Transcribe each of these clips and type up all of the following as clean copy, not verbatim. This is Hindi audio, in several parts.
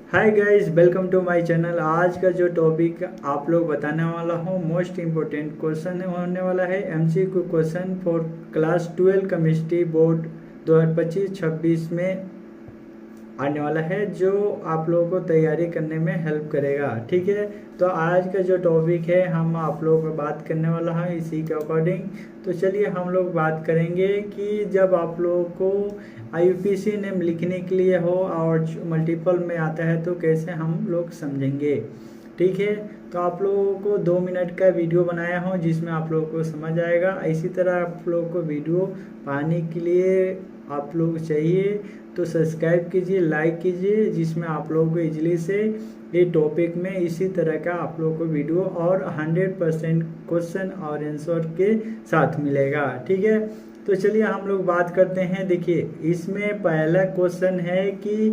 Hi guys, welcome to my channel. आज का जो टॉपिक आप लोग बताने वाला हूँ मोस्ट इम्पोर्टेंट क्वेश्चन होने वाला है MCQ question for class 12 chemistry board 2025-26 में आने वाला है, जो आप लोगों को तैयारी करने में हेल्प करेगा। ठीक है, तो आज का जो टॉपिक है हम आप लोगों को बात करने वाला है इसी के अकॉर्डिंग। तो चलिए हम लोग बात करेंगे कि जब आप लोगों को आईयूपीएसी नेम लिखने के लिए हो और मल्टीपल में आता है तो कैसे हम लोग समझेंगे। ठीक है, तो आप लोगों को 2 मिनट का वीडियो बनाया हूँ जिसमें आप लोगों को समझ आएगा। इसी तरह आप लोगों को वीडियो पाने के लिए आप लोग चाहिए तो सब्सक्राइब कीजिए, लाइक कीजिए, जिसमें आप लोगों को इजीली से ये टॉपिक में इसी तरह का आप लोगों को वीडियो और 100% क्वेश्चन और आंसर के साथ मिलेगा। ठीक है, तो चलिए हम लोग बात करते हैं। देखिए, इसमें पहला क्वेश्चन है कि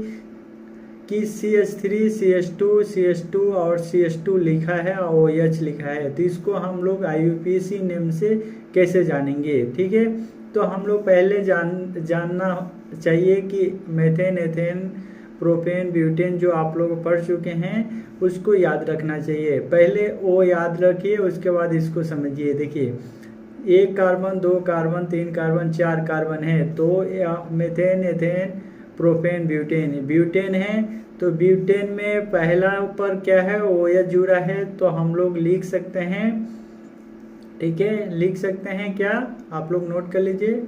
CH3, CH2, CH2 और CH2 लिखा है और OH लिखा है, तो इसको हम लोग आईयूपीएसी नेम से कैसे जानेंगे। ठीक है, तो हम लोग पहले जानना चाहिए कि मेथेन, एथेन, प्रोपेन, ब्यूटेन जो आप लोग पढ़ चुके हैं उसको याद रखना चाहिए। पहले वो याद रखिए, उसके बाद इसको समझिए। देखिए, 1 कार्बन, 2 कार्बन, 3 कार्बन, 4 कार्बन है, तो methane, ethane, propane, butane. Butane है तो ब्यूटेन में पहला पर क्या है, OH जुड़ा है, तो हम लोग लिख सकते हैं। ठीक है, लिख सकते हैं क्या, आप लोग नोट कर लीजिए।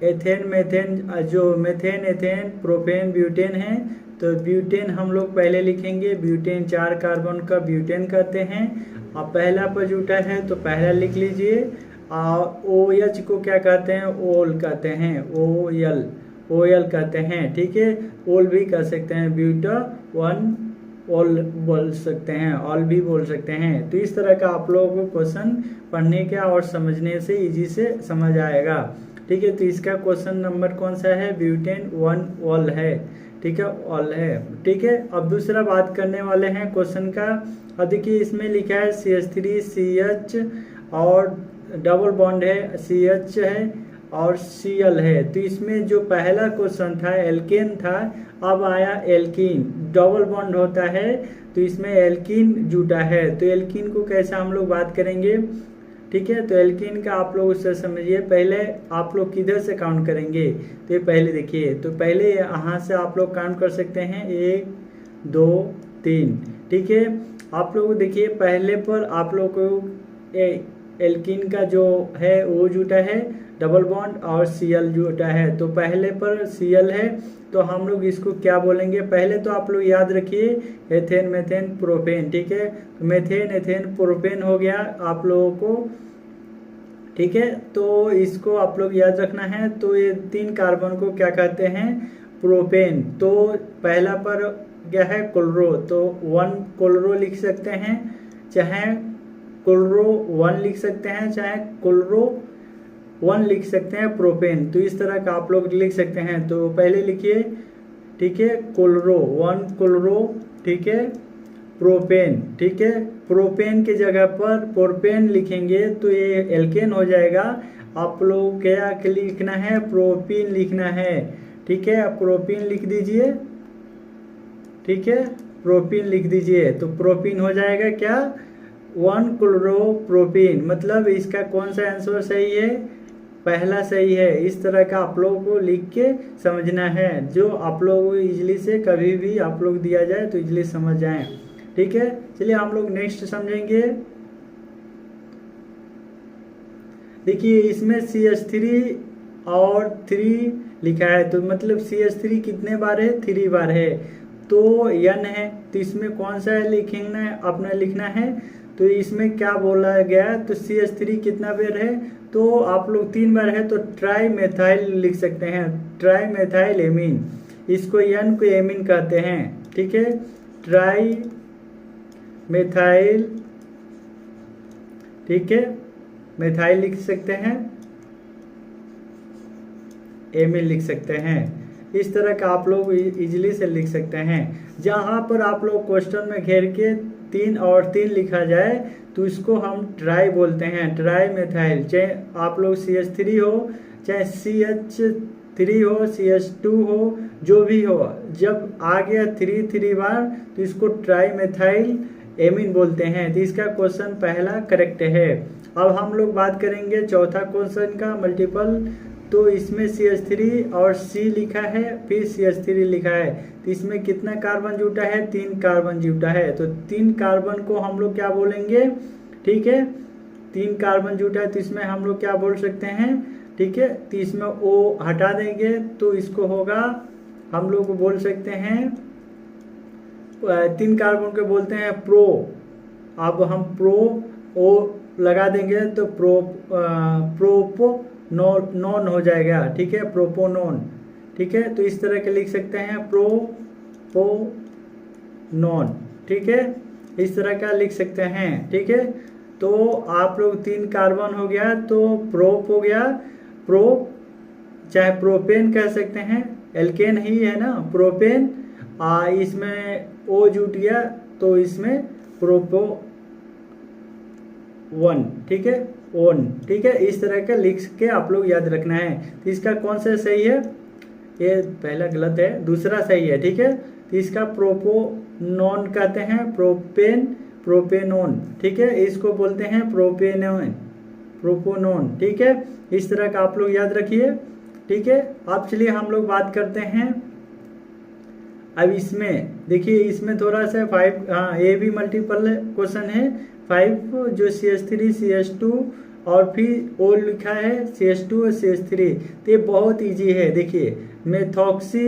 एथेन, मेथेन, जो मेथेन, एथेन, प्रोपेन, ब्यूटेन है, तो ब्यूटेन हम लोग पहले लिखेंगे। ब्यूटेन 4 कार्बन का ब्यूटेन कहते हैं। अब पहला पर जुटा है तो पहला लिख लीजिए। और OH को क्या कहते हैं, ओल कहते हैं, ओयल कहते हैं। ठीक है, ओल भी कह सकते हैं, ब्यूटा 1 ऑल बोल सकते हैं, ऑल भी बोल सकते हैं। तो इस तरह का आप लोगों को क्वेश्चन पढ़ने का और समझने से इजी से समझ आएगा। ठीक है, तो इसका क्वेश्चन नंबर कौन सा है, ब्यूटेन 1 ऑल है। ठीक है, ऑल है। ठीक है, अब दूसरा बात करने वाले हैं क्वेश्चन का। अब देखिए, इसमें लिखा है CH3, CH और डबल बॉन्ड है, CH है और Cl है। तो इसमें जो पहला क्वेश्चन था एल्केन था, अब आया एल्कीन। डबल बॉन्ड होता है तो इसमें एल्कीन जुटा है, तो एल्कीन को कैसे हम लोग बात करेंगे। ठीक है, तो एल्कीन का आप लोग उससे समझिए। पहले आप लोग किधर से काउंट करेंगे, तो ये पहले देखिए, तो पहले यहाँ से आप लोग काउंट कर सकते हैं 1 2 3। ठीक है, आप लोग देखिए पहले पर आप लोग को एल्कीन का जो है वो जुटा है डबल बॉन्ड और Cl जुटा है, तो पहले पर Cl है, तो हम लोग इसको क्या बोलेंगे। पहले तो आप लोग याद रखिए एथेन, मेथेन, प्रोपेन। ठीक है, तो मेथेन, एथेन, प्रोपेन हो गया आप लोगों को। ठीक है, तो इसको आप लोग याद रखना है। तो ये 3 कार्बन को क्या कहते हैं, प्रोपेन। तो पहला पर क्या है, क्लोरो, तो 1 क्लोरो लिख सकते हैं, चाहे क्लोरो 1 लिख सकते हैं, चाहे क्लोरो 1 लिख सकते हैं प्रोपेन। तो इस तरह का आप लोग लिख सकते हैं। तो पहले लिखिए, ठीक है, क्लोरो 1 क्लोरो, ठीक है, प्रोपेन। ठीक है, प्रोपेन के जगह पर प्रोपेन लिखेंगे तो ये एल्केन हो जाएगा। आप लोग क्या लिखना है, प्रोपीन लिखना है। ठीक है, आप प्रोपीन लिख दीजिए। ठीक है, प्रोपीन लिख दीजिए, तो प्रोपीन हो जाएगा क्या, 1 क्लोरो प्रोपीन। मतलब इसका कौन सा आंसर सही है, पहला सही है। इस तरह का आप लोगों को लिख के समझना है, जो आप लोगों को इजली से कभी भी आप लोग दिया जाए तो इजली समझ जाए। ठीक है, चलिए हम लोग नेक्स्ट समझेंगे। देखिए, इसमें CH3 और 3 लिखा है, तो मतलब CH3 कितने बार है, 3 बार है, तो N है, तो इसमें कौन सा लिखना है, अपना लिखना है। तो इसमें क्या बोला गया, तो CH3 कितना बार है, तो आप लोग 3 बार है, तो ट्राई मेथाइल लिख सकते हैं, ट्राई मेथाइल एमीन। इसको N को एमीन कहते हैं। ठीक है, ट्राई मेथाइल, ठीक है, मेथाइल लिख सकते हैं, एमीन लिख सकते हैं। इस तरह का आप लोग इजीली से लिख सकते हैं। जहाँ पर आप लोग क्वेश्चन में घेर के 3 और 3 लिखा जाए तो इसको हम ट्राई बोलते हैं, ट्राई मेथाइल। चाहे आप लोग CH3 हो, चाहे CH 3 हो, CH2 हो, जो भी हो, जब आ गया 3 बार तो इसको ट्राई मेथाइल एमीन बोलते हैं। तो इसका क्वेश्चन पहला करेक्ट है। अब हम लोग बात करेंगे चौथा क्वेश्चन का मल्टीपल। तो इसमें CH3 और C लिखा है, फिर CH3 लिखा है, तो इसमें कितना कार्बन जुटा है? 3 कार्बन जुटा है। तो 3 कार्बन को हम लोग क्या बोलेंगे? ठीक है, 3 कार्बन जुटा है तो इसमें हम लोग क्या बोल सकते हैं? ठीक है, तो इसमें O हटा देंगे तो इसको होगा, हम लोग बोल सकते हैं 3 कार्बन को बोलते हैं प्रो। अब हम प्रो O लगा देंगे तो प्रोपोनोन हो जाएगा। ठीक है, प्रोपोनोन। ठीक है, तो इस तरह के लिख सकते हैं प्रोपोनोन। ठीक है, इस तरह का लिख सकते हैं। ठीक है, तो आप लोग 3 कार्बन हो गया तो प्रोप हो गया, प्रोप चाहे प्रोपेन कह सकते हैं, एल्केन ही है ना प्रोपेन। इसमें O जुट गया तो इसमें प्रोपो 1। ठीक है, ओन। ठीक है, इस तरह का लिख के आप लोग याद रखना है। तो इसका कौन सा सही है? ये पहला गलत है, दूसरा सही है। ठीक है, तो इसका प्रोपोनोन कहते हैं, प्रोपेनोन। ठीक है, इसको बोलते हैं प्रोपोनोन। ठीक है, इस तरह का आप लोग याद रखिए। ठीक है, अब चलिए हम लोग बात करते हैं। अब इसमें देखिए, इसमें थोड़ा सा 5, हाँ ये भी मल्टीपल क्वेश्चन है। 5 जो CH3 CH2 और फिर O लिखा है CH2 और CH3, तो ये बहुत इजी है। देखिए मेथॉक्सी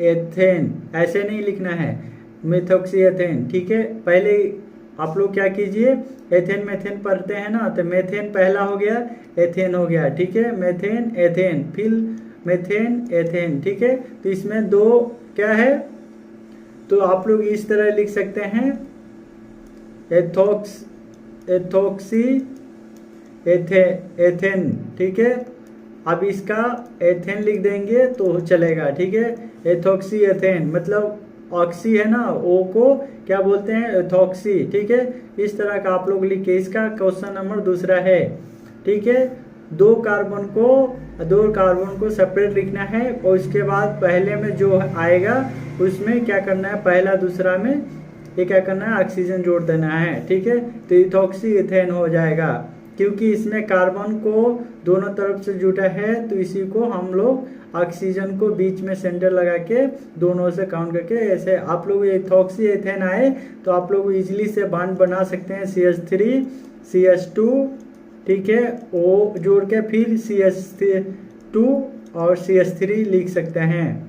एथेन ऐसे नहीं लिखना है, मेथॉक्सी एथेन। ठीक है, पहले आप लोग क्या कीजिए, एथेन मेथेन पढ़ते हैं ना, तो मेथेन पहला हो गया, एथेन हो गया। ठीक है, मेथेन एथेन, फिर मेथेन एथेन। ठीक है, तो इसमें 2 क्या है, तो आप लोग इस तरह लिख सकते हैं एथोक्सी एथेन। ठीक है, अब इसका एथेन लिख देंगे तो चलेगा। ठीक है, एथोक्सी एथेन मतलब ऑक्सी है ना, ओ को क्या बोलते हैं? एथोक्सी। ठीक है, इस तरह का आप लोग लिख के, इसका क्वेश्चन नंबर दूसरा है। ठीक है, 2 कार्बन को सेपरेट लिखना है और इसके बाद पहले में जो आएगा उसमें क्या करना है, पहला दूसरा में ये क्या करना है, ऑक्सीजन जोड़ देना है। ठीक है, तो इथॉक्सी एथेन हो जाएगा, क्योंकि इसमें कार्बन को दोनों तरफ से जुटा है, तो इसी को हम लोग ऑक्सीजन को बीच में सेंटर लगा के दोनों से काउंट करके ऐसे आप लोग इथॉक्सी एथेन आए तो आप लोग इजीली से बॉन्ड बना सकते हैं CH3 CH2। ठीक है, O जोड़ के फिर CH2 और CH3 लिख सकते हैं,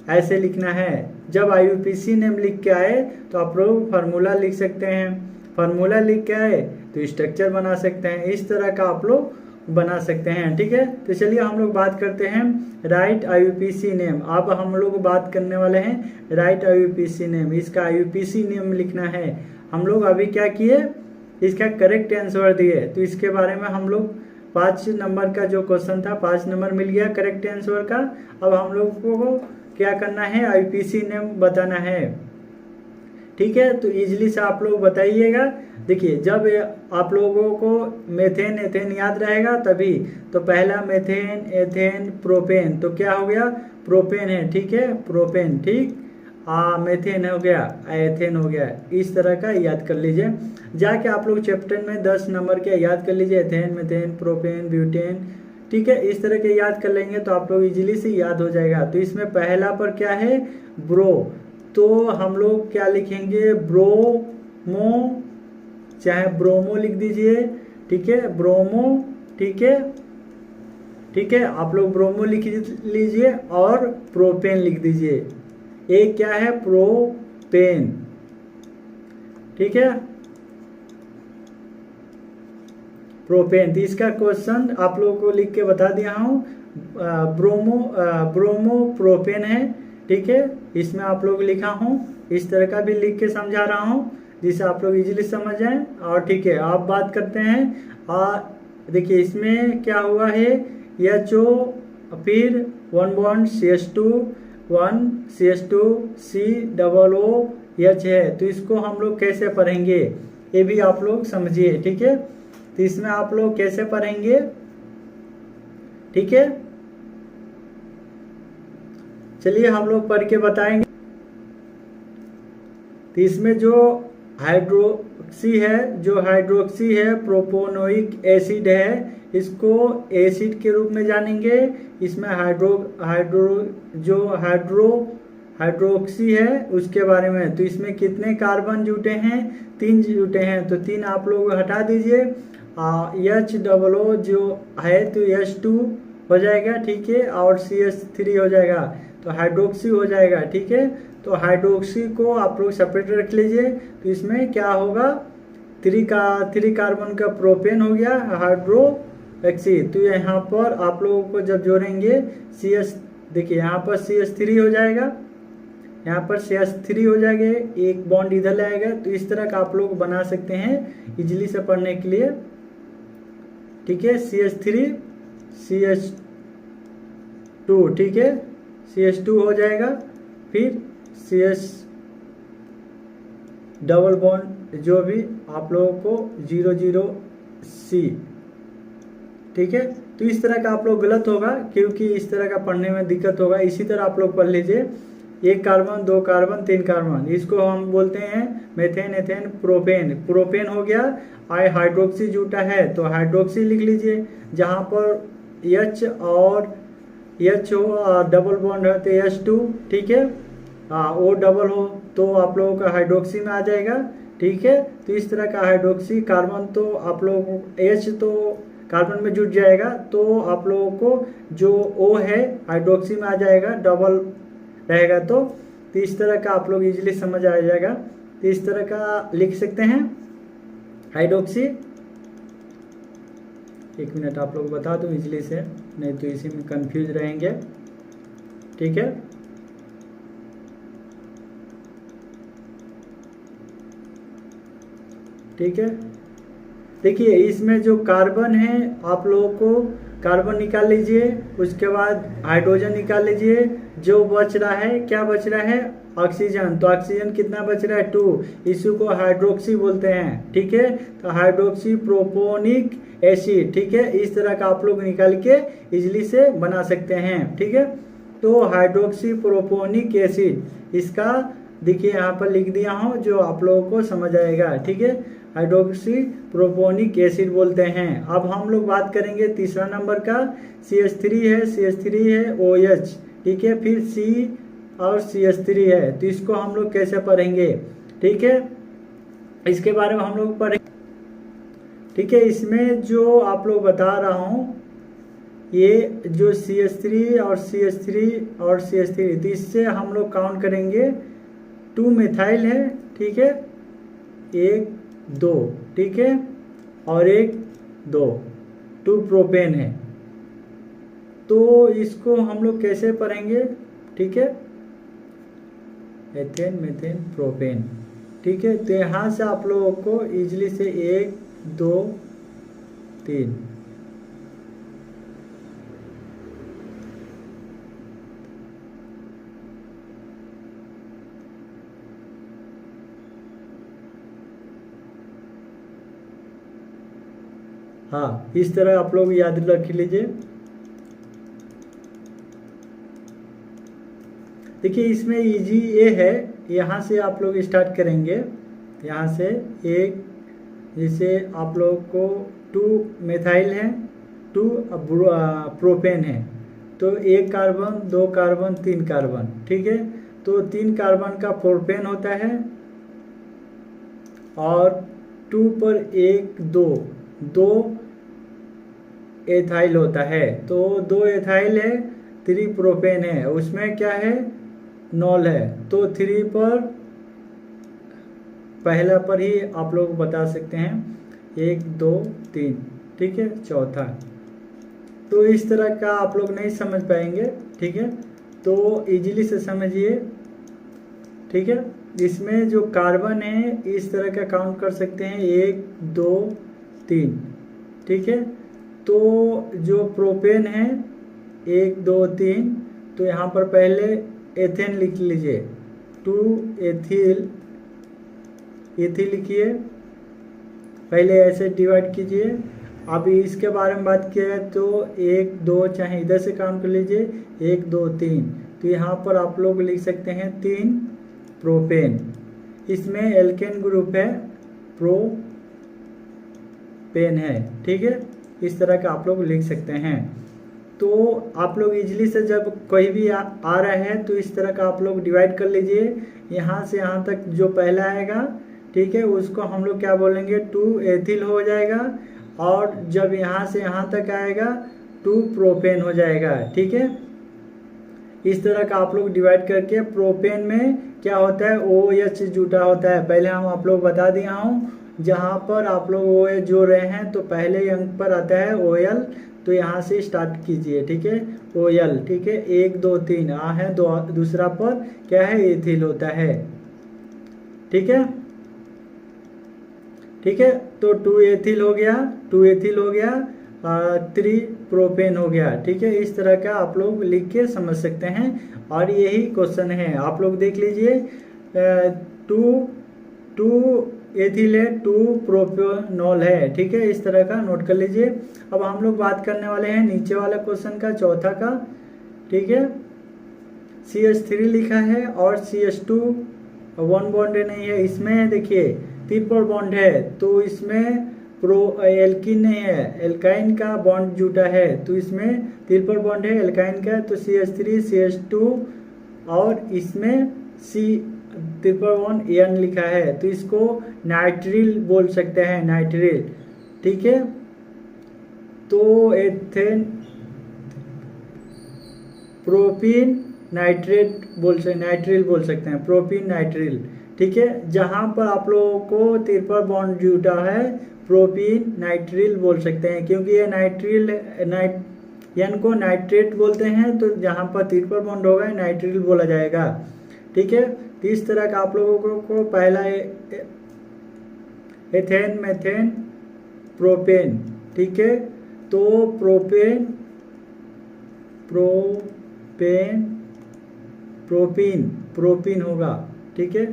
ऐसे लिखना है। जब IUPAC नेम लिख के आए तो आप लोग फार्मूला लिख सकते हैं, फार्मूला लिख के आए तो स्ट्रक्चर बना सकते हैं, इस तरह का आप लोग बना सकते हैं। ठीक है, तो चलिए हम लोग बात करते हैं राइट IUPAC नेम। अब हम लोग बात करने वाले हैं राइट IUPAC नेम। इसका IUPAC नेम लिखना है। हम लोग अभी क्या किए, इसका करेक्ट आंसर दिए, तो इसके बारे में हम लोग 5 नंबर का जो क्वेश्चन था 5 नंबर मिल गया करेक्ट आंसर का। अब हम लोग को क्या करना है, IUPAC नेम बताना है। ठीक है, तो इजीली से आप लोग बताइएगा। देखिए, जब आप लोगों को मेथेन एथेन याद रहेगा तभी, तो पहला मेथेन एथेन प्रोपेन, तो क्या हो गया, प्रोपेन है। ठीक है, प्रोपेन। ठीक, मेथेन हो गया, एथेन हो गया, इस तरह का याद कर लीजिए। जाके आप लोग चैप्टर में 10 नंबर के याद कर लीजिए, एथेन मेथेन प्रोपेन ब्यूटेन। ठीक है, इस तरह के याद कर लेंगे तो आप लोग इजीली से याद हो जाएगा। तो इसमें पहला पर क्या है, ब्रो, तो हम लोग क्या लिखेंगे, ब्रोमो, चाहे ब्रोमो लिख दीजिए। ठीक है, ब्रोमो। ठीक है, ठीक है, आप लोग ब्रोमो लिख लीजिए और प्रोपेन लिख दीजिए। एक क्या है, प्रोपेन। ठीक है, प्रोपेन। तो इसका क्वेश्चन आप लोगों को लिख के बता दिया हूँ, ब्रोमो प्रोपेन है। ठीक है, इसमें आप लोग लिखा हूँ, इस तरह का भी लिख के समझा रहा हूँ जिससे आप लोग इजीली समझ जाएं। और ठीक है, आप बात करते हैं, देखिए इसमें क्या हुआ है, HO फिर 1 बॉन्ड CH2 1 CH2 COOH है, तो इसको हम लोग कैसे पढ़ेंगे ये भी आप लोग समझिए। ठीक है, तो इसमें आप लोग कैसे पढ़ेंगे, ठीक है, चलिए हम लोग पढ़ के बताएंगे। तो इसमें जो हाइड्रोक्सी है प्रोपोनोइक एसिड है, इसको एसिड के रूप में जानेंगे। इसमें हाइड्रोक्सी है उसके बारे में। तो इसमें कितने कार्बन जुटे हैं? 3 जुटे हैं। तो 3 आप लोग हटा दीजिए। H जो है तो H2 हो जाएगा, ठीक है, और CH3 हो जाएगा, तो हाइड्रोक्सी हो जाएगा, ठीक है। तो हाइड्रोक्सी को आप लोग सेपरेट रख लीजिए। तो इसमें क्या होगा? 3 कार्बन का प्रोपेन हो गया हाइड्रोक्सी। तो यहाँ पर आप लोगों को जब जोड़ेंगे देखिए यहाँ पर CH3 हो जाएगा, यहाँ पर CH3 हो जाएगा, एक बॉन्ड इधर लाएगा। तो इस तरह का आप लोग बना सकते हैं इजीली से पढ़ने के लिए, ठीक है। CH3 CH2, ठीक है, CH2 हो जाएगा। फिर CH डबल बॉन्ड जो भी आप लोगों को 0,0C, ठीक है। तो इस तरह का आप लोग गलत होगा, क्योंकि इस तरह का पढ़ने में दिक्कत होगा। इसी तरह आप लोग पढ़ लीजिए 1 कार्बन 2 कार्बन 3 कार्बन, इसको हम बोलते हैं मेथेन एथेन प्रोपेन। प्रोपेन हो गया। हाइड्रोक्सी जुटा है तो हाइड्रोक्सी लिख लीजिए, जहाँ पर H और H हो डबल बॉन्ड है तो H2, ठीक है। O डबल हो तो आप लोगों का हाइड्रोक्सी में आ जाएगा, ठीक है। तो इस तरह का हाइड्रोक्सी कार्बन तो आप लोगों को H तो कार्बन में जुट जाएगा, तो आप लोगों को जो O है हाइड्रोक्सी में आ जाएगा, डबल रहेगा। तो इस तरह का आप लोग इजीली समझ आ जाएगा। तो इस तरह का लिख सकते हैं हाइड्रोक्सी। 1 मिनट आप लोग बता दूं इजीली से, नहीं तो इसी में कंफ्यूज रहेंगे, ठीक है। ठीक है, देखिए इसमें जो कार्बन है आप लोगों को कार्बन निकाल लीजिए, उसके बाद हाइड्रोजन निकाल लीजिए। जो बच रहा है, क्या बच रहा है? ऑक्सीजन। तो ऑक्सीजन कितना बच रहा है? 2। इसी को हाइड्रोक्सी बोलते हैं, ठीक है। तो हाइड्रोक्सी प्रोपोनिक एसिड, ठीक है। इस तरह का आप लोग निकाल के इजीली से बना सकते हैं, ठीक है। तो हाइड्रोक्सी प्रोपोनिक एसिड, इसका देखिए यहाँ पर लिख दिया हूँ, जो आप लोगों को समझ आएगा, ठीक है। हाइड्रोक्सी प्रोपोनिक एसिड बोलते हैं। अब हम लोग बात करेंगे तीसरा नंबर का। CH3 है OH, ठीक है। फिर C और CH3 है, तो इसको हम लोग कैसे पढ़ेंगे, ठीक है, इसके बारे में हम लोग पढ़ेंगे, ठीक है। इसमें जो आप लोग बता रहा हूँ, ये जो CH3 और CH3, तो इससे हम लोग काउंट करेंगे 2 मिथाइल है, ठीक है, 1 2, ठीक है, और 1 2, 2 प्रोपेन है। तो इसको हम लोग कैसे पढ़ेंगे, ठीक है, एथेन मेथेन प्रोपेन, ठीक है। तो यहाँ से आप लोगों को इजीली से 1 2 3, हाँ, इस तरह आप लोग याद रख लीजिए। देखिए इसमें इजी ये है, यहाँ से आप लोग स्टार्ट करेंगे, यहाँ से एक, जैसे आप लोग को 2 मिथाइल है, 2 प्रोपेन है, तो 1 कार्बन 2 कार्बन 3 कार्बन, ठीक है। तो 3 कार्बन का प्रोपेन होता है, और 2 पर 1 2 एथाइल होता है। तो 2 एथाइल है, 3 प्रोपेन है, उसमें क्या है? नॉल है। तो 3 पर पहला पर ही आप लोग बता सकते हैं 1 2 3, ठीक है, चौथा। तो इस तरह का आप लोग नहीं समझ पाएंगे, ठीक है। तो इजीली से समझिए, ठीक है। इसमें जो कार्बन है इस तरह का काउंट कर सकते हैं 1 2 3, ठीक है। तो जो प्रोपेन है 1 2 3, तो यहाँ पर पहले एथेन लिख लीजिए, 2 एथिल लिखिए, पहले ऐसे डिवाइड कीजिए। अब इसके बारे में बात किया है तो 1 2, चाहे इधर से काउंट कर लीजिए 1 2 3, तो यहाँ पर आप लोग लिख सकते हैं 3 प्रोपेन। इसमें एल्केन ग्रुप है, प्रोपेन है, ठीक है। इस तरह का आप लोग लिख सकते हैं। तो आप लोग इजीली से जब कोई भी आ रहा है तो इस तरह का आप लोग डिवाइड कर लीजिए, यहाँ से यहाँ तक जो पहला आएगा, ठीक है, उसको हम लोग क्या बोलेंगे 2 एथिल हो जाएगा, और जब यहाँ से यहाँ तक आएगा 2 प्रोपेन हो जाएगा, ठीक है। इस तरह का आप लोग डिवाइड करके प्रोपेन में क्या होता है OH जुटा होता है। पहले हम आप लोग बता दिया हूँ, जहाँ पर आप लोग OH जोड़ रहे हैं तो पहले अंक पर आता है OL, तो यहाँ से स्टार्ट कीजिए, ठीक है, OL, ठीक है, 1 2 3 आ है, दूसरा पर क्या है एथिल होता है, ठीक है, ठीक है। तो 2 एथिल हो गया, 2 एथिल हो गया, 3 प्रोपेन हो गया, ठीक है। इस तरह का आप लोग लिख के समझ सकते हैं, और यही क्वेश्चन है। आप लोग देख लीजिए, 2 एथिल है, 2 प्रोपेनॉल है, ठीक है। इस तरह का नोट कर लीजिए। अब हम लोग बात करने वाले हैं नीचे वाला क्वेश्चन का, चौथा का, ठीक है। CH3 लिखा है और CH2 1 बॉन्ड नहीं है, इसमें देखिए ट्रिपल बॉन्ड है, तो इसमें एल्किन नहीं है, एल्काइन का बॉन्ड जुटा है, तो इसमें ट्रिपल बॉन्ड है एल्काइन का, तो CH3 CH2 और इसमें ट्रिपल बॉन्ड N लिखा है, तो इसको नाइट्रिल बोल सकते हैं, नाइट्रिल, ठीक है। तो एथेन प्रोपीन नाइट्रेट नाइट्रिल बोल सकते हैं, प्रोपीन नाइट्रिल, ठीक है। जहां पर आप लोगों को ट्रिपल बॉन्ड जुटा है प्रोपीन नाइट्रिल बोल सकते हैं, क्योंकि ये नाइट्रिल N को नाइट्रेट बोलते हैं, तो जहां पर ट्रिपल बॉन्ड होगा नाइट्रिल बोला जाएगा, ठीक है। तो इस तरह का आप लोगों को पहला एथेन मेथेन प्रोपेन, ठीक है। तो प्रोपेन प्रोपीन होगा, ठीक है,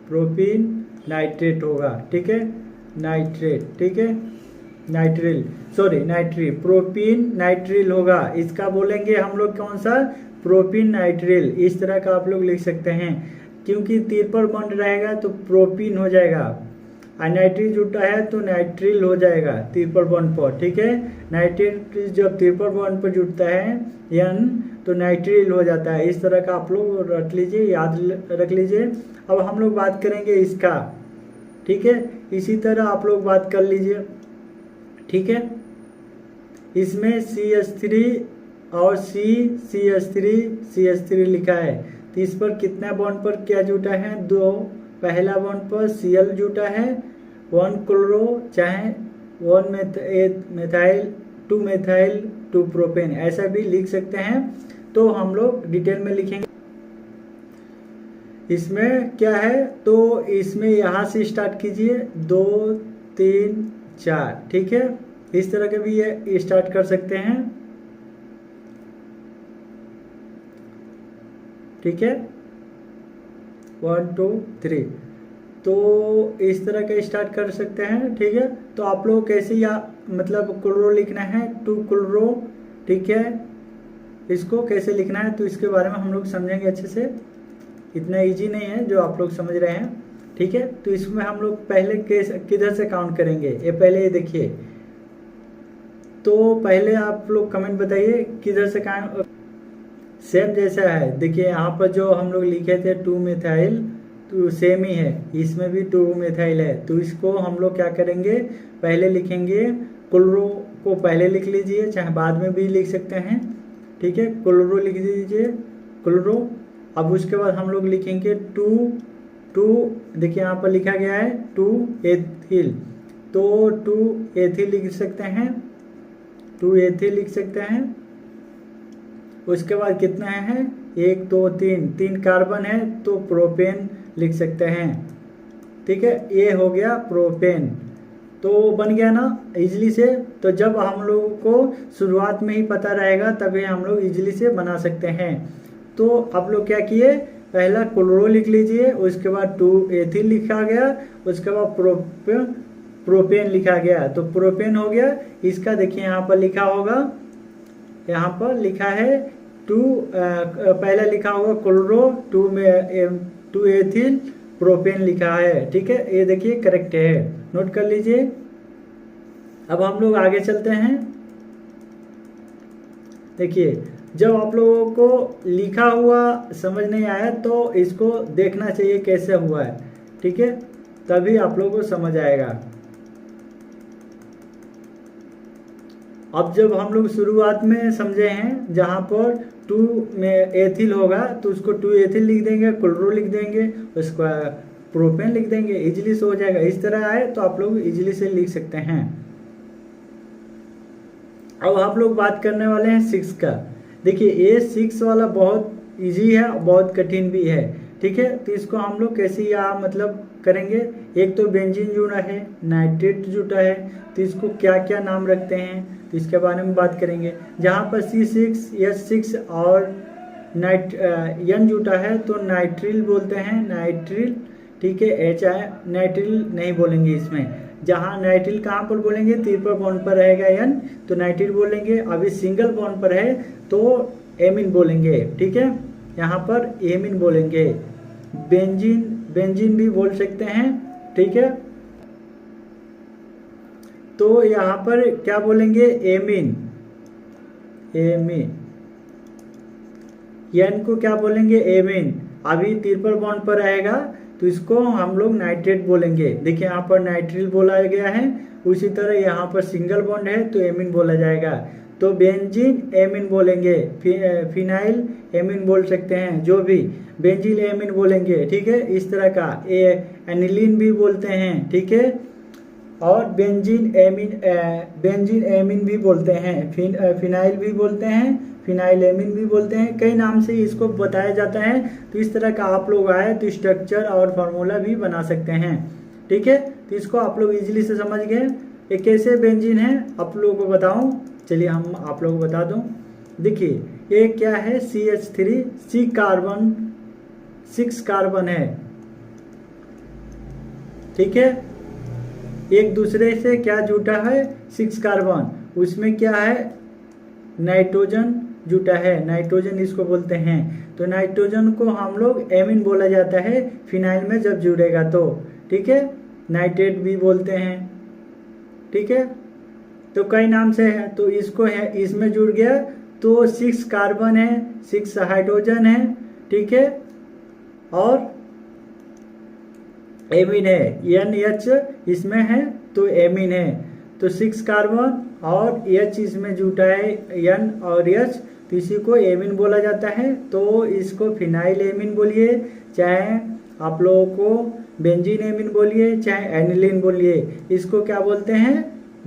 प्रोपीन नाइट्रेट होगा, ठीक है, नाइट्रेट, ठीक है, प्रोपीन नाइट्रिल होगा। इसका बोलेंगे हम लोग कौन सा, प्रोपीन नाइट्रिल। इस तरह का आप लोग लिख सकते हैं, क्योंकि ट्रिपल बॉन्ड रहेगा तो प्रोपीन हो जाएगा, और नाइट्रिल जुटा है तो नाइट्रिल हो जाएगा ट्रिपल बॉन्ड पर, ठीक है। नाइट्रिल जब ट्रिपल बॉन्ड पर जुटता है N तो नाइट्रिल हो जाता है। इस तरह का आप लोग रख लीजिए, याद रख लीजिए। अब हम लोग बात करेंगे इसका, ठीक है। इसी तरह आप लोग बात कर लीजिए, ठीक है। इसमें CH3 और CH3 लिखा है, तो इस पर कितना बॉन्ड पर क्या जुटा है, 2। पहला बॉन्ड पर Cl जुटा है, 1 क्लोरो चाहे 1 मेथाइल 2 मेथाइल 2 प्रोपेन, ऐसा भी लिख सकते हैं। तो हम लोग डिटेल में लिखेंगे इसमें क्या है, तो इसमें यहाँ से स्टार्ट कीजिए 2 3 4, ठीक है। इस तरह के भी ये स्टार्ट कर सकते हैं, ठीक है, 1 2 3, तो इस तरह का स्टार्ट कर सकते हैं, ठीक है। तो आप लोग कैसे या मतलब क्लोरो लिखना है, 2 क्लोरो, ठीक है। इसको कैसे लिखना है तो इसके बारे में हम लोग समझेंगे अच्छे से, इतना इजी नहीं है जो आप लोग समझ रहे हैं, ठीक है। तो इसमें हम लोग पहले किधर से काउंट करेंगे, ये पहले ये देखिए। तो पहले आप लोग कमेंट बताइए किधर से काउंट, सेम जैसा है, देखिए यहाँ पर जो हम लोग लिखे थे 2 मेथाइल, तो सेम ही है, इसमें भी 2 मेथाइल है। तो इसको हम लोग क्या करेंगे, पहले लिखेंगे क्लोरो को, पहले लिख लीजिए, चाहे बाद में भी लिख सकते हैं, ठीक है। क्लोरो लिख दीजिए, क्लोरो। अब उसके बाद हम लोग लिखेंगे 2 देखिए यहाँ पर लिखा गया है 2 एथिल, तो 2 एथिल लिख सकते हैं, 2 एथिल लिख सकते हैं। उसके बाद कितना है, 1 2 3 कार्बन है, तो प्रोपेन लिख सकते हैं, ठीक है। ये हो गया प्रोपेन, तो बन गया ना इजली से। तो जब हम लोगों को शुरुआत में ही पता रहेगा तभी हम लोग इजली से बना सकते हैं। तो आप लोग क्या किए, पहला क्लोरो लिख लीजिए, उसके बाद 2 एथिल लिखा गया, उसके बाद प्रोपेन लिखा गया, तो प्रोपेन हो गया। इसका देखिए यहाँ पर लिखा होगा, यहाँ पर लिखा है पहला लिखा होगा क्लोरो 2 एथिल प्रोपेन लिखा है, ठीक है। ये देखिए करेक्ट है, नोट कर लीजिए। अब हम लोग आगे चलते हैं। देखिए जब आप लोगों को लिखा हुआ समझ नहीं आया तो इसको देखना चाहिए कैसे हुआ है, ठीक है, तभी आप लोगों को समझ आएगा। अब जब हम लोग शुरुआत में समझे हैं, जहाँ पर 2 में एथिल होगा तो उसको 2 एथिल लिख देंगे, क्लोरो लिख देंगे, उसको प्रोपेन लिख देंगे, इजीली से हो जाएगा। इस तरह आए तो आप लोग इजीली से लिख सकते हैं। अब आप लोग बात करने वाले हैं 6 का। देखिए ये 6 वाला बहुत इजी है, बहुत कठिन भी है, ठीक है। तो इसको हम लोग कैसे मतलब करेंगे। एक तो बेंजीन जुड़ा है, नाइट्रेट जुटा है, तो इसको क्या क्या नाम रखते हैं तो इसके बारे में बात करेंगे। जहाँ पर C6 H6 और N जुटा है तो नाइट्रिल बोलते हैं, नाइट्रिल, ठीक है। नाइट्रिल नहीं बोलेंगे इसमें। जहाँ नाइट्रिल कहाँ पर बोलेंगे, ट्रिपल बॉन्ड पर रहेगा N तो नाइट्रिल बोलेंगे। अभी सिंगल बॉन्ड पर है तो एमिन बोलेंगे, ठीक है, यहाँ पर एमिन बोलेंगे। बेंजीन भी बोल सकते हैं, ठीक है। तो यहाँ पर क्या बोलेंगे, एमिन। N को क्या बोलेंगे, एमिन। अभी ट्रिपल बॉन्ड पर रहेगा तो इसको हम लोग नाइट्रेट बोलेंगे। देखिए यहाँ पर नाइट्रिल बोला गया है, उसी तरह यहाँ पर सिंगल बॉन्ड है तो एमिन बोला जाएगा। तो बेंजीन एमिन बोलेंगे, फिनाइल एमिन बोल सकते हैं, जो भी बेंजीन एमिन बोलेंगे, ठीक है। इस तरह का एनिलीन भी बोलते हैं, ठीक है। और बेंजीन एमिन भी बोलते हैं, फिनाइल भी बोलते हैं, फिनाइल एमिन भी बोलते हैं। कई नाम से इसको बताया जाता है। तो इस तरह का आप लोग आए तो स्ट्रक्चर और फार्मूला भी बना सकते हैं, ठीक है। तो इसको आप लोग इजीली से समझ गए। ये कैसे बेंजीन है आप लोगों को बताऊं, चलिए हम आप लोगों को बता दूं। देखिए ये क्या है, CH3 6 कार्बन है, ठीक है। एक दूसरे से क्या जुटा है, 6 कार्बन, उसमें क्या है, नाइट्रोजन जुटा है, नाइट्रोजन इसको बोलते हैं। तो नाइट्रोजन को हम लोग एमिन बोला जाता है फिनाइल में जब जुड़ेगा तो, ठीक है। नाइट्रेट भी बोलते हैं, ठीक है। तो कई नाम से है, तो इसको है, इसमें जुड़ गया तो 6 कार्बन है, 6 हाइड्रोजन है, ठीक है, और एमिन है, NH इसमें है तो एमिन है। तो 6 कार्बन और H इसमें जुटा है, N और H, तो इसी को एमिन बोला जाता है। तो इसको फिनाइल एमिन बोलिए, चाहे आप लोगों को बेंजीन एमिन बोलिए, चाहे एनिलीन बोलिए, इसको क्या बोलते हैं,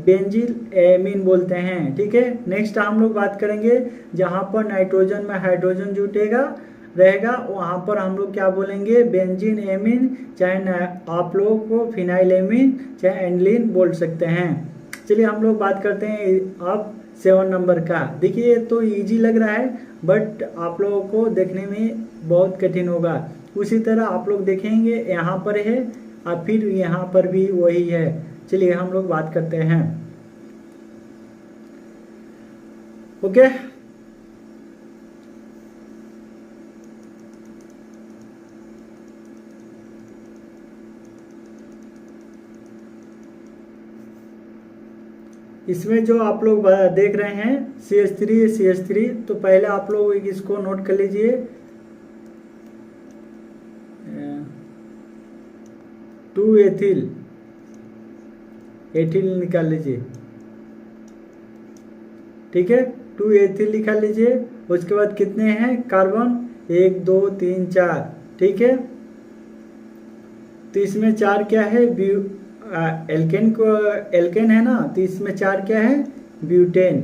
बेंजीन एमिन बोलते हैं, ठीक है। नेक्स्ट हम लोग बात करेंगे, जहाँ पर नाइट्रोजन में हाइड्रोजन जुटेगा रहेगा वहाँ पर हम लोग क्या बोलेंगे, बेंजीन एमिन, चाहे आप लोगों को फिनाइल एमिन, चाहे एनिलीन बोल सकते हैं। चलिए हम लोग बात करते हैं अब 7 नंबर का। देखिए ये तो इजी लग रहा है बट आप लोगों को देखने में बहुत कठिन होगा। उसी तरह आप लोग देखेंगे यहाँ पर है और फिर यहाँ पर भी वही है। चलिए हम लोग बात करते हैं, ओके। इसमें जो आप लोग देख रहे हैं CH3, तो पहले आप लोग इसको नोट कर लीजिए। टू एथिल निकाल लीजिए, ठीक है। 2 एथिल निकाल लीजिए। उसके बाद कितने हैं कार्बन, 1 2 3 4, ठीक है। तो इसमें 4 क्या है, एल्केन है ना, तो इसमें 4 क्या है, butane,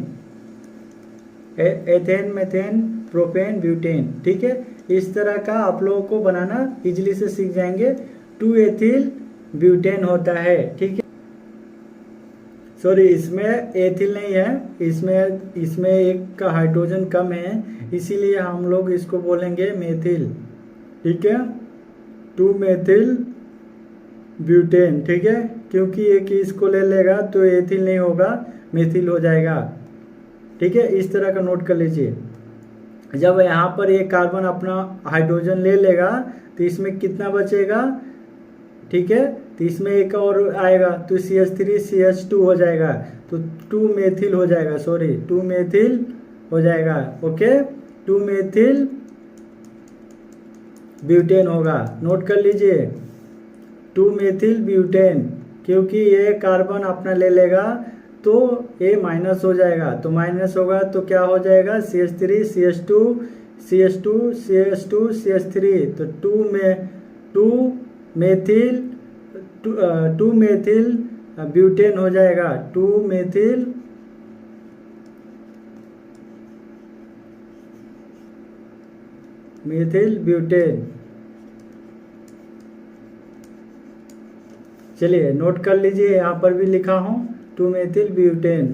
ethane, methane, propane, butane, ठीक है। इस तरह का आप लोगों को बनाना इजीली से सीख जाएंगे। 2 एथिल ब्यूटेन होता है, ठीक है। सॉरी इसमें एथिल नहीं है, इसमें एक का हाइड्रोजन कम है, इसीलिए हम लोग इसको बोलेंगे मेथिल, ठीक है। 2 मेथिल ब्यूटेन, ठीक है। क्योंकि एक इसको ले लेगा तो एथिल नहीं होगा, मेथिल हो जाएगा। ठीक है, इस तरह का नोट कर लीजिए। जब यहाँ पर एक कार्बन अपना हाइड्रोजन ले लेगा तो इसमें कितना बचेगा, ठीक है, तो इसमें एक और आएगा तो CH3 CH2 हो जाएगा, तो 2 मेथिल हो जाएगा, सॉरी 2 मेथिल हो जाएगा। ओके, 2 मेथिल ब्यूटेन होगा, नोट कर लीजिए 2 मेथिल ब्यूटेन, क्योंकि ये कार्बन अपना ले लेगा तो ये माइनस हो जाएगा, तो माइनस होगा तो क्या हो जाएगा CH3 CH2 CH2 CH2 CH3, तो 2 मेथिल ब्यूटेन हो जाएगा, 2 मेथिल ब्यूटेन। चलिए नोट कर लीजिए, यहाँ पर भी लिखा हूँ 2 मेथिल ब्यूटेन।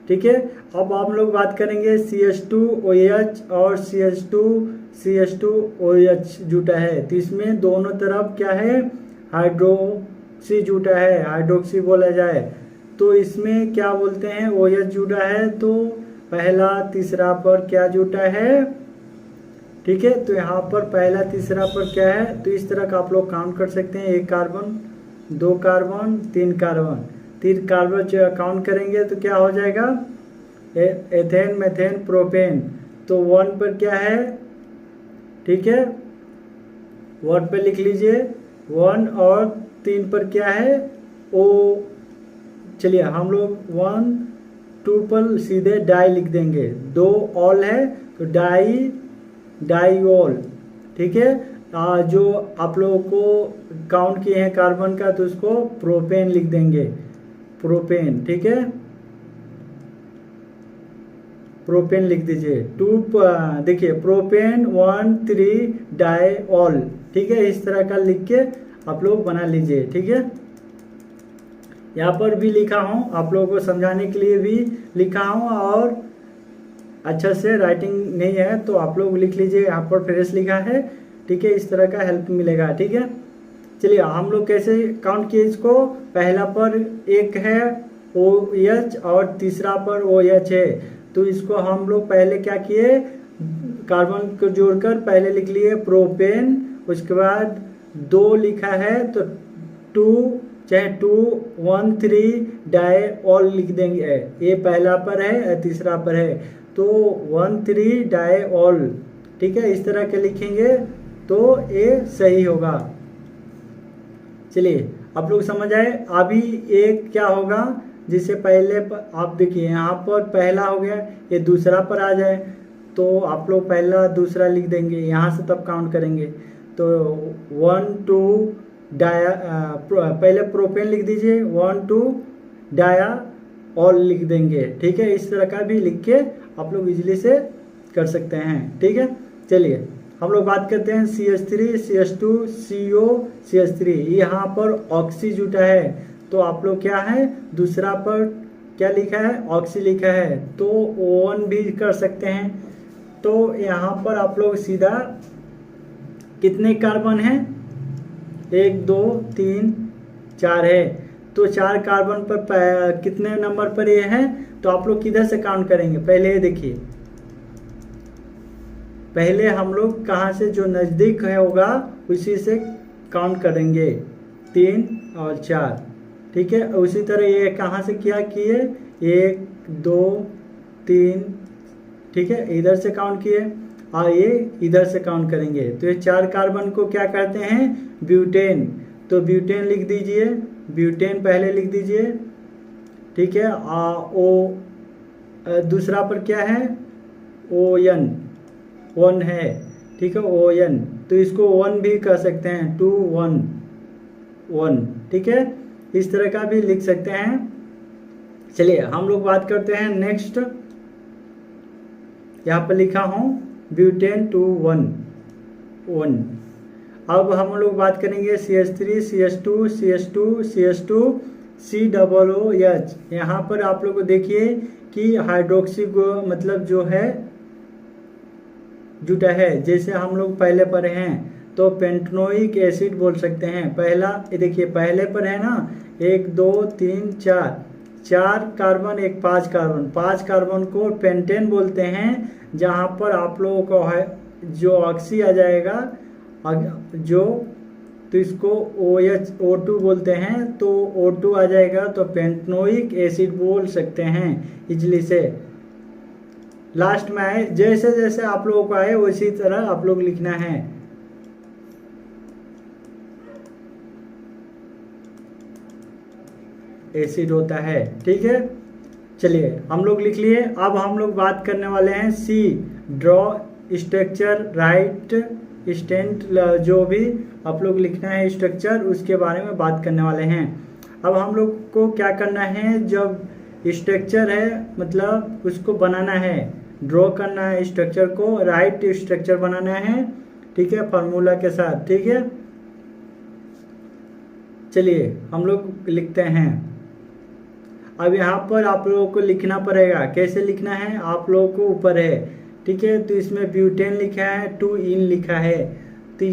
ठीक है, अब आप लोग बात करेंगे CH2OH और CH2OH जुटा है, तो इसमें दोनों तरफ क्या है, हाइड्रोक्सी जुटा है, हाइड्रोक्सी बोला जाए तो इसमें क्या बोलते हैं, OH जुटा है, तो पहला तीसरा पर क्या जुटा है। ठीक है, तो यहाँ पर पहला तीसरा पर क्या है, तो इस तरह का आप लोग काउंट कर सकते हैं, 1 carbon 2 carbon 3 carbon, 3 carbon count करेंगे तो क्या हो जाएगा, एथेन मेथेन प्रोपेन, तो 1 पर क्या है, ठीक है 1 पर लिख लीजिए 1, और 3 पर क्या है O। चलिए हम लोग 1 2 पर सीधे डाई लिख देंगे, 2 ऑल है तो डाईऑल। ठीक है, जो आप लोगों को काउंट किए हैं कार्बन का तो उसको प्रोपेन लिख देंगे, प्रोपेन। ठीक है, प्रोपेन लिख दीजिए 2, देखिए प्रोपेन 1 3 डाईऑल। ठीक है, इस तरह का लिख के आप लोग बना लीजिए। ठीक है, यहाँ पर भी लिखा हूँ, आप लोगों को समझाने के लिए भी लिखा हूँ, और अच्छा से राइटिंग नहीं है तो आप लोग लिख लीजिए, यहाँ पर फ्रेश लिखा है। ठीक है, इस तरह का हेल्प मिलेगा। ठीक है, चलिए हम लोग कैसे काउंट किए इसको, पहला पर 1 है OH और तीसरा पर OH है, तो इसको हम लोग पहले क्या किए, कार्बन को जोड़कर पहले लिख लिए प्रोपेन, उसके बाद 2 लिखा है तो 2 1 3 डाईऑल लिख देंगे, ये पहला पर है तीसरा पर है तो 1 3 डाईऑल। ठीक है, इस तरह के लिखेंगे तो ये सही होगा। चलिए आप लोग समझ आए। अभी एक क्या होगा, जिससे पहले आप देखिए यहाँ पर पहला हो गया, ये दूसरा पर आ जाए तो आप लोग पहला दूसरा लिख देंगे, यहाँ से तब काउंट करेंगे तो 1 2 डाया, पहले प्रोपेन लिख दीजिए, 1 2 डाया ऑल लिख देंगे। ठीक है, इस तरह का भी लिख के आप लोग इजीली से कर सकते हैं। ठीक है, चलिए हम लोग बात करते हैं CH3 CH2 CO CH3, यहाँ पर ऑक्सी जुटा है तो आप लोग क्या है, दूसरा पर क्या लिखा है, ऑक्सी लिखा है, तो O1 भी कर सकते हैं। तो यहाँ पर आप लोग सीधा कितने कार्बन हैं, 1 2 3 4 है, तो 4 कार्बन पर कितने नंबर पर ये है, तो आप लोग किधर से काउंट करेंगे, पहले ये देखिए, पहले हम लोग कहाँ से जो नज़दीक है होगा उसी से काउंट करेंगे, 3 और 4। ठीक है, उसी तरह ये कहाँ से क्या किए, 1 2 3, ठीक है, इधर से काउंट किए और ये इधर से काउंट करेंगे, तो ये 4 कार्बन को क्या कहते हैं, ब्यूटेन, तो ब्यूटेन लिख दीजिए, ब्यूटेन पहले लिख दीजिए। ठीक है, दूसरा पर क्या है, ON 1 है। ठीक है, ON, तो इसको 1 भी कह सकते हैं, 2 1 1। ठीक है, इस तरह का भी लिख सकते हैं। चलिए हम लोग बात करते हैं नेक्स्ट, यहाँ पर लिखा हूँ ब्यूटेन 2 1 1। अब हम लोग बात करेंगे CH3 CH2 CH2 CH2 COOH। यहाँ पर आप लोग देखिए कि हाइड्रोक्सी को मतलब जो है जुटा है, जैसे हम लोग पहले पढ़े हैं तो पेंटनोइक एसिड बोल सकते हैं। पहला देखिए पहले पर है ना 1 2 3 4 कार्बन, एक 5 कार्बन, 5 कार्बन को पेंटेन बोलते हैं। जहाँ पर आप लोगों को है जो ऑक्सी आ जाएगा जो, तो इसको OH O2 बोलते हैं, तो O2 आ जाएगा तो पेंटनोइक एसिड बोल सकते हैं इजली से। लास्ट में आए जैसे जैसे आप लोगों को आए उसी तरह आप लोग लिखना है। एसिड होता है, ठीक है। चलिए हम लोग लिख लिए। अब हम लोग बात करने वाले हैं सी, ड्रॉ स्ट्रक्चर राइट स्टेंट, जो भी आप लोग लिखना है स्ट्रक्चर उसके बारे में बात करने वाले हैं। अब हम लोग को क्या करना है, जब स्ट्रक्चर है मतलब उसको बनाना है, ड्रॉ करना है स्ट्रक्चर को, राइट स्ट्रक्चर बनाना है, ठीक है, फार्मूला के साथ, ठीक है। चलिए हम लोग लिखते हैं। अब यहाँ पर आप लोगों को लिखना पड़ेगा, कैसे लिखना है आप लोगों को ऊपर है, ठीक है। तो इसमें ब्यूटेन लिखा है, 2 इन लिखा है, तो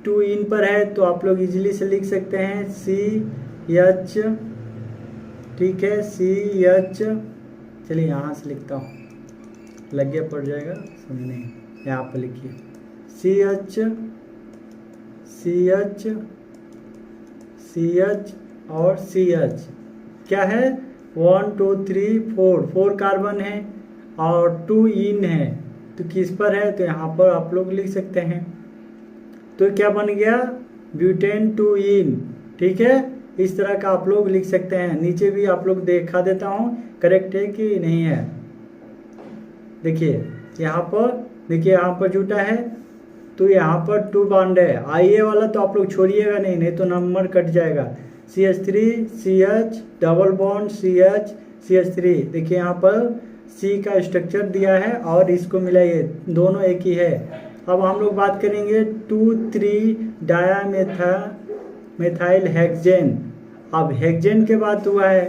2 इन पर है तो आप लोग इजीली से लिख सकते हैं CH, ठीक है, CH। चलिए यहाँ से लिखता हूँ, लग गया पड़ जाएगा समझने। यहाँ पर लिखिए CH और CH क्या है, 1 2 3 4 कार्बन है और 2 इन है, तो किस पर है, तो यहाँ पर आप लोग लिख सकते हैं। तो क्या बन गया, ब्यूटेन 2 इन, ठीक है। इस तरह का आप लोग लिख सकते हैं। नीचे भी आप लोग दिखा देता हूँ करेक्ट है कि नहीं है। देखिए यहाँ पर जुटा है, तो यहाँ पर 2 बॉन्ड है। आइए वाला तो आप लोग छोड़िएगा नहीं तो नंबर कट जाएगा। CH3 CH double bond CH3। देखिए यहाँ पर C का स्ट्रक्चर दिया है और इसको मिलाइए, दोनों एक ही है। अब हम लोग बात करेंगे 2,3 डायामेथाइल हेक्सेन। अब हेक्सेन के बात हुआ है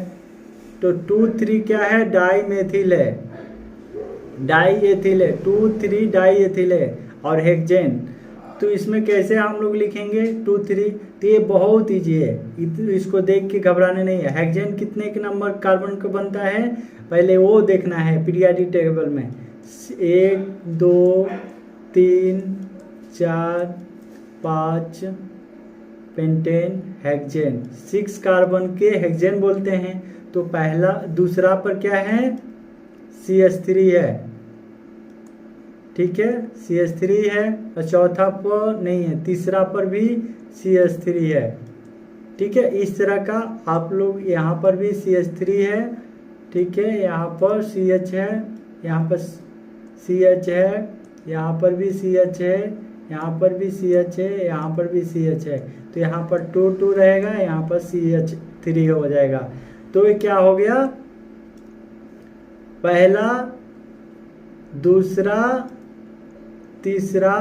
तो 2,3 क्या है, डाईमेथिल है, डाईएथिल है, 2,3 डाईएथिल है और हेक्सेन। तो इसमें कैसे हम लोग लिखेंगे 2,3, तो ये बहुत ईजी है, इसको देख के घबराने नहीं है। हेक्सेन कितने के नंबर कार्बन का बनता है पहले वो देखना है पीरियोडिक टेबल में, 1 2 3 4 5 पेंटेन हेक्सेन, 6 कार्बन के हेक्सेन बोलते हैं। तो पहला दूसरा पर क्या है, CH3 है, ठीक है, CH3 है, और चौथा पर नहीं है, तीसरा पर भी CH3 है, ठीक है। इस तरह का आप लोग यहाँ पर भी CH3 है, ठीक है, यहाँ पर CH है, यहाँ पर CH है, यहाँ पर भी CH है, यहाँ पर भी CH है, यहाँ पर भी CH है, तो यहाँ पर 2 2 रहेगा, यहाँ पर CH3 हो जाएगा। तो ये क्या हो गया, पहला दूसरा तीसरा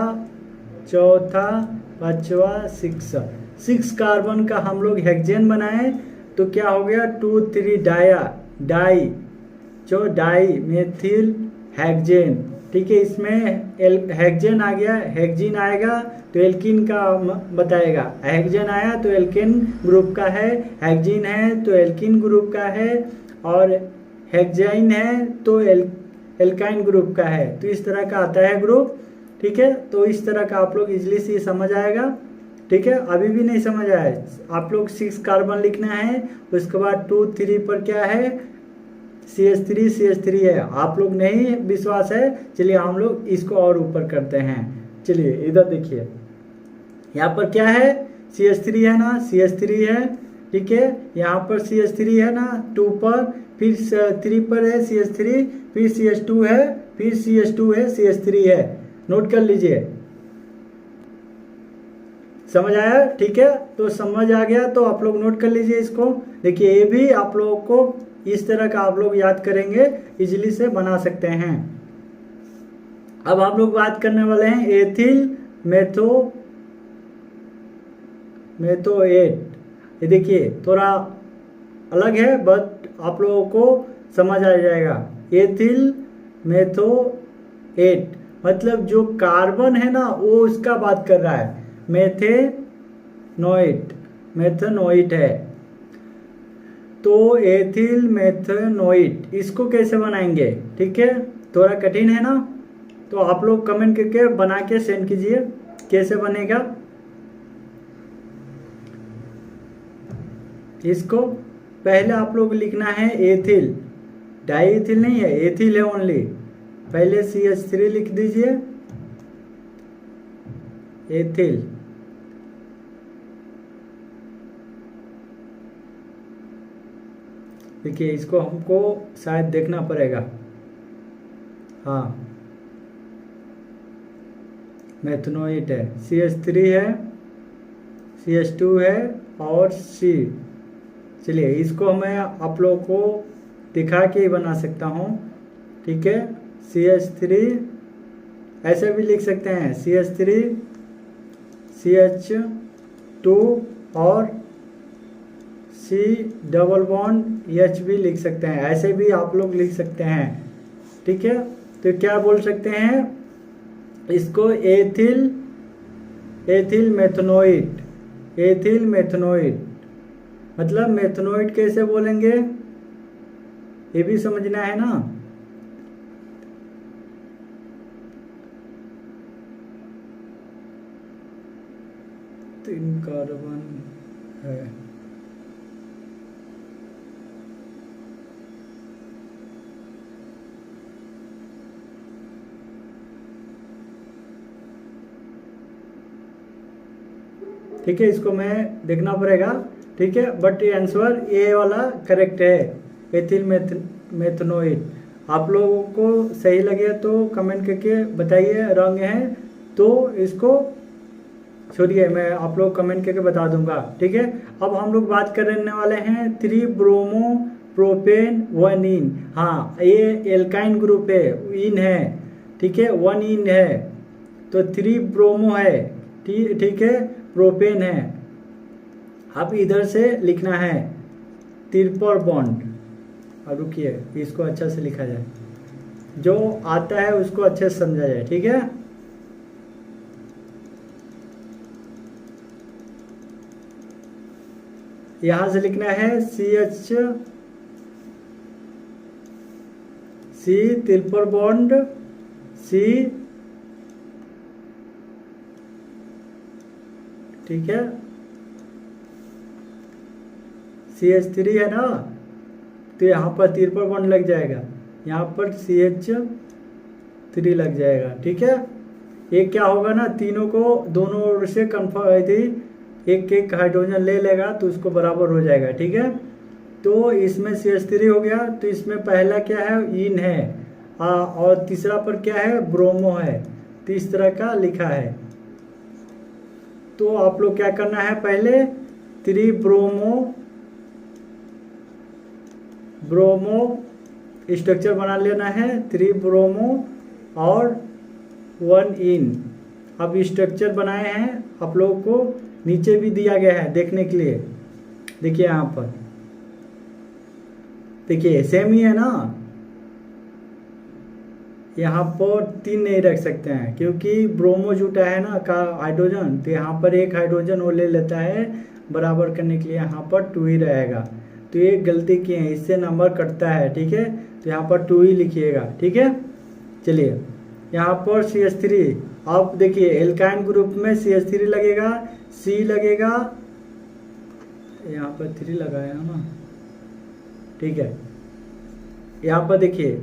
चौथा पांचवा 6 कार्बन का हम लोग हेक्सेन बनाए, तो क्या हो गया 2 3 डाई मेथिल हेक्सेन, ठीक है। इसमें हेक्सेन आ गया, हेक्सीन आएगा तो एल्कीन का बताएगा, हेक्सेन आया तो एल्केन ग्रुप का है, हेक्सीन है तो एल्कीन ग्रुप का है, और हेक्साइन है तो एल्काइन ग्रुप का है। तो इस तरह का आता है ग्रुप, ठीक है। तो इस तरह का आप लोग इजली से समझ आएगा, ठीक है। अभी भी नहीं समझ आया, आप लोग 6 कार्बन लिखना है, उसके बाद 2 3 पर क्या है, CH3 है। आप लोग नहीं विश्वास है, चलिए हम लोग इसको और ऊपर करते हैं। चलिए इधर देखिए, यहाँ पर क्या है, CH3 है ना, CH3 है, ठीक है। यहाँ पर CH3 है ना 2 पर, फिर 3 पर है CH3, फिर CH2 है, फिर CH2 है, CH3 है। नोट कर लीजिए, समझ आया, ठीक है। तो समझ आ गया तो आप लोग नोट कर लीजिए इसको। देखिए ये भी आप लोगों को इस तरह का आप लोग याद करेंगे, इजीली से बना सकते हैं। अब हम लोग बात करने वाले हैं एथिल मेथोएट। ये देखिए थोड़ा अलग है बट आप लोगों को समझ आ जाएगा। एथिल मेथोएट मतलब जो कार्बन है ना वो उसका बात कर रहा है, मेथनोइट है। तो एथिल मेथनोइट इसको कैसे बनाएंगे, ठीक है, थोड़ा कठिन है ना, तो आप लोग कमेंट करके बना के सेंड कीजिए कैसे बनेगा। इसको पहले आप लोग लिखना है एथिल, डाईथिल नहीं है, एथिल है ओनली। पहले CH3 लिख दीजिए, एथिल। देखिए इसको हमको शायद देखना पड़ेगा, हाँ मेथनोइट है, CH3 है, CH2 है और C। चलिए इसको मैं आप लोगों को दिखा के ही बना सकता हूँ, ठीक है। CH3 ऐसे भी लिख सकते हैं, CH3 CH2 और C डबल बॉन्ड H भी लिख सकते हैं, ऐसे भी आप लोग लिख सकते हैं, ठीक है। तो क्या बोल सकते हैं इसको, एथिल मेथनोइट। मतलब मेथनोइट कैसे बोलेंगे ये भी समझना है ना। तीन कार्बन है, ठीक है, इसको मैं देखना पड़ेगा, ठीक है। बट ये आंसर ए वाला करेक्ट है, एथिल मेथनोइट। आप लोगों को सही लगे तो कमेंट करके बताइए, रंग है तो इसको छोड़िए, मैं आप लोग कमेंट करके बता दूंगा, ठीक है। अब हम लोग बात करने वाले हैं 3 ब्रोमो प्रोपेन 1 इन। हाँ ये एल्काइन ग्रुप है, इन है, ठीक है, 1 इन है, तो 3 ब्रोमो है, ठीक है, प्रोपेन है। अब इधर से लिखना है ट्रिपल बॉन्ड। अब रुकिए इसको अच्छा से लिखा जाए, जो आता है उसको अच्छे से समझा जाए, ठीक है। यहां से लिखना है C ट्रिपल बॉन्ड C, ठीक है, CH3 है ना, तो यहाँ पर ट्रिपल बॉन्ड लग जाएगा, यहाँ पर CH3 लग जाएगा, ठीक है। ये क्या होगा ना, तीनों को दोनों ओर से कन्फर्म थी, एक एक हाइड्रोजन ले लेगा तो उसको बराबर हो जाएगा, ठीक है। तो इसमें CH3 हो गया, तो इसमें पहला क्या है, इन है, और तीसरा पर क्या है, ब्रोमो है, तो इस तरह का लिखा है। तो आप लोग क्या करना है, पहले 3 ब्रोमो स्ट्रक्चर बना लेना है, 3 ब्रोमो और 1 इन। अब स्ट्रक्चर बनाए हैं, आप लोगों को नीचे भी दिया गया है देखने के लिए, देखिए यहाँ पर, देखिए सेम ही है ना। यहाँ पर 3 नहीं रख सकते हैं क्योंकि ब्रोमो जुटा है ना का हाइड्रोजन, तो यहाँ पर एक हाइड्रोजन वो ले लेता है, बराबर करने के लिए यहाँ पर 2 ही रहेगा। तो ये गलती की है, इससे नंबर कटता है, ठीक है, तो यहाँ पर 2 ही लिखिएगा, ठीक है। चलिए यहाँ पर CH3, आप देखिए एल्काइन ग्रुप में CH3 लगेगा, C लगेगा, यहाँ पर 3 लगाया ना, ठीक है। यहाँ पर देखिए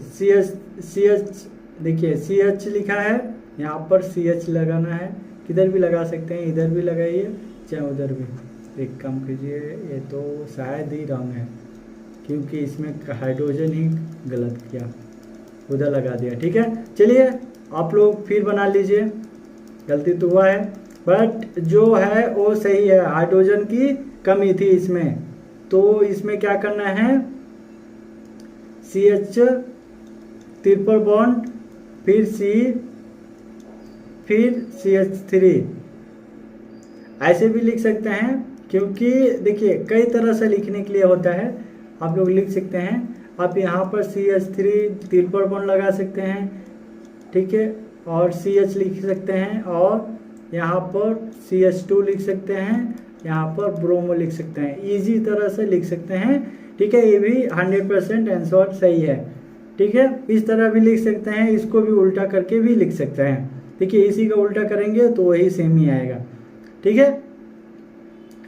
CH देखिए CH लिखा है, यहाँ पर CH लगाना है, किधर भी लगा सकते हैं, इधर भी लगाइए चाहे उधर भी। एक काम कीजिए, ये तो शायद ही रंग है क्योंकि इसमें हाइड्रोजन ही गलत किया, उधर लगा दिया, ठीक है। चलिए आप लोग फिर बना लीजिए, गलती तो हुआ है बट जो है वो सही है, हाइड्रोजन की कमी थी इसमें। तो इसमें क्या करना है, CH ट्रिपल बॉन्ड, फिर C, फिर CH3, ऐसे भी लिख सकते हैं क्योंकि देखिए कई तरह से लिखने के लिए होता है, आप लोग लिख सकते हैं। आप यहाँ पर CH3 ट्रिपल बॉन्ड लगा सकते हैं, ठीक है, और CH लिख सकते हैं और यहाँ पर CH2 लिख सकते हैं, यहाँ पर ब्रोमो लिख सकते हैं, इजी तरह से लिख सकते हैं। ठीक है, ये भी 100% आंसर सही है। ठीक है, इस तरह भी लिख सकते हैं, इसको भी उल्टा करके भी लिख सकते हैं। देखिए इसी का उल्टा करेंगे तो वही सेम ही आएगा। ठीक है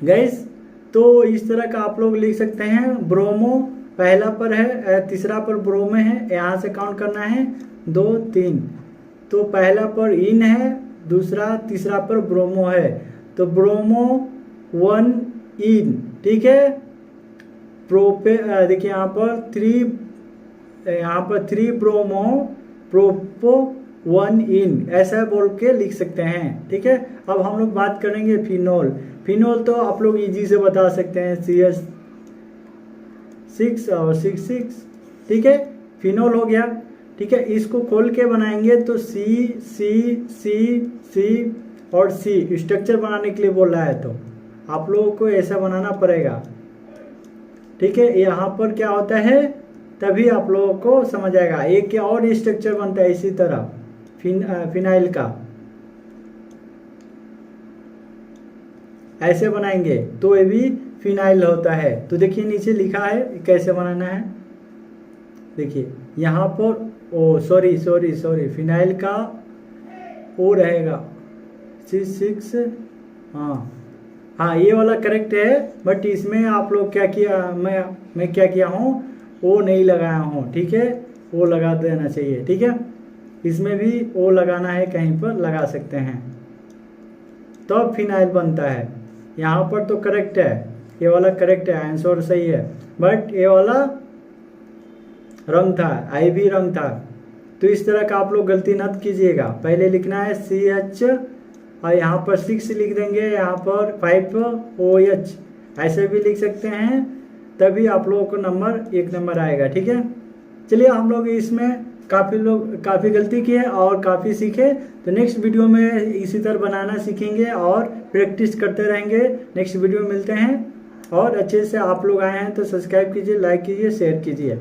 गाइस, तो इस तरह का आप लोग लिख सकते हैं। ब्रोमो पहला पर है, तीसरा पर ब्रोमो है, यहाँ से काउंट करना है 2 3। तो पहला पर इन है, दूसरा तीसरा पर ब्रोमो है, तो ब्रोमो 1 इन। ठीक है, प्रोपे देखिए यहाँ पर 3 ब्रोमो प्रोपो 1 इन, ऐसा बोल के लिख सकते हैं। ठीक है, अब हम लोग बात करेंगे फिनोल। फिनोल तो आप लोग इजी से बता सकते हैं, CH6 और 6 ठीक है, फिनोल हो गया। ठीक है, इसको खोल के बनाएंगे तो C और C स्ट्रक्चर बनाने के लिए बोल रहा है, तो आप लोगों को ऐसा बनाना पड़ेगा। ठीक है, यहाँ पर क्या होता है तभी आप लोगों को समझ आएगा। एक क्या और स्ट्रक्चर बनता है इसी तरह फिनाइल का, ऐसे बनाएंगे तो ये भी फिनाइल होता है। तो देखिए नीचे लिखा है कैसे बनाना है। देखिए यहाँ पर सॉरी फिनाइल का ओ रहेगा C6। हाँ ये वाला करेक्ट है, बट इसमें आप लोग क्या किया, मैं क्या किया हूँ, ओ नहीं लगाया हूँ। ठीक है, ओ लगा देना चाहिए। ठीक है, इसमें भी ओ लगाना है, कहीं पर लगा सकते हैं तो फिनाइल बनता है। यहाँ पर तो करेक्ट है, ये वाला करेक्ट है, आंसर सही है, बट ये वाला रंग था, IV रंग था। तो इस तरह का आप लोग गलती मत कीजिएगा। पहले लिखना है CH और यहाँ पर 6 लिख देंगे, यहाँ पर 5OH ऐसे भी लिख सकते हैं, तभी आप लोगों को नंबर 1 नंबर आएगा। ठीक है, चलिए हम लोग इसमें काफ़ी गलती की है और काफ़ी सीखे। तो नेक्स्ट वीडियो में इसी तरह बनाना सीखेंगे और प्रैक्टिस करते रहेंगे। नेक्स्ट वीडियो में मिलते हैं, और अच्छे से आप लोग आए हैं तो सब्सक्राइब कीजिए, लाइक कीजिए, शेयर कीजिए।